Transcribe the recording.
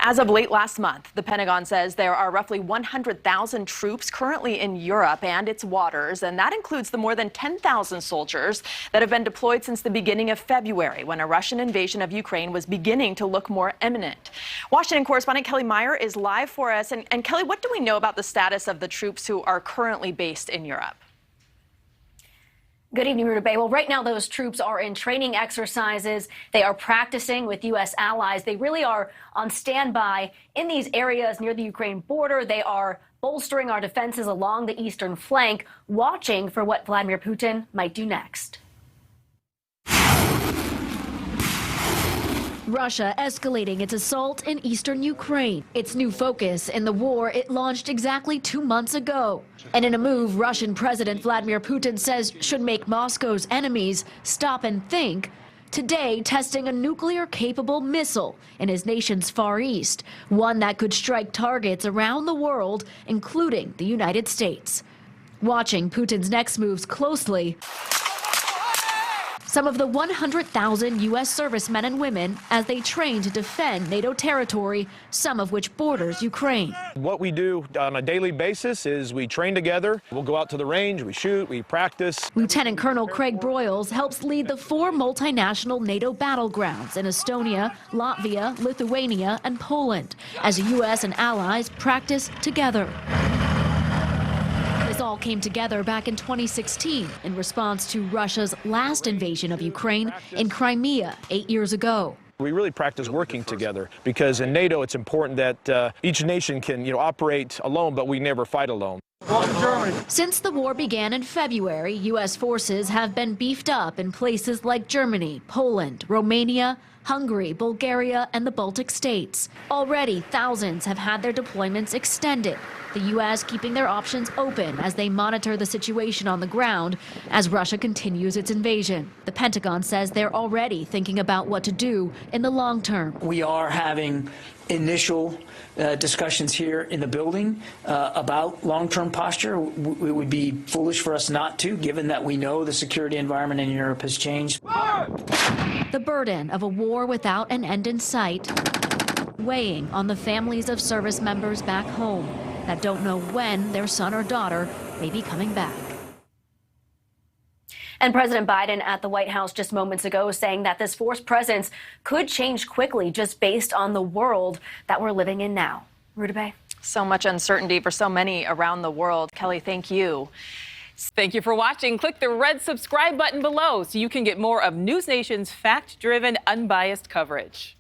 As of late last month, the Pentagon says there are roughly 100,000 troops currently in Europe and its waters, and that includes the more than 10,000 soldiers that have been deployed since the beginning of February, when a Russian invasion of Ukraine was beginning to look more imminent. Washington correspondent Kelly Meyer is live for us. And Kelly, what do we know about the status of the troops who are currently based in Europe? Good evening, Ruta. Well, right now those troops are in training exercises. They are practicing with U.S. allies. They really are on standby in these areas near the Ukraine border. They are bolstering our defenses along the eastern flank, watching for what Vladimir Putin might do next. Russia escalating its assault in eastern Ukraine, its new focus in the war it launched exactly 2 months ago. And in a move Russian President Vladimir Putin says should make Moscow's enemies stop and think, today testing a nuclear-capable missile in his nation's Far East, one that could strike targets around the world, including the United States. Watching Putin's next moves closely, some of the 100,000 U.S. servicemen and women as they train to defend NATO territory, some of which borders Ukraine. What we do on a daily basis is we train together. We'll go out to the range, we shoot, we practice. Lieutenant Colonel Craig Broyles helps lead the 4 multinational NATO battlegrounds in Estonia, Latvia, Lithuania, and Poland as the U.S. and allies practice together. This all came together back in 2016 in response to Russia's last invasion of Ukraine in Crimea 8 years ago. We really practice working together because in NATO it's important that each nation can, operate alone, but we never fight alone. Since the war began in February, U.S. forces have been beefed up in places like Germany, Poland, Romania, Hungary, Bulgaria, and the Baltic states. Already, thousands have had their deployments extended, the U.S. keeping their options open as they monitor the situation on the ground as Russia continues its invasion. The Pentagon says they're already thinking about what to do in the long term. We are having initial discussions here in the building about long-term posture. It would be foolish for us not to, given that we know the security environment in Europe has changed. The burden of a war without an end in sight, weighing on the families of service members back home that don't know when their son or daughter may be coming back. And President Biden at the White House just moments ago saying that this forced presence could change quickly just based on the world that we're living in now. Ruta Bay. So much uncertainty for so many around the world. Kelly, thank you. Thank you for watching. Click the red subscribe button below so you can get more of NewsNation's fact-driven, unbiased coverage.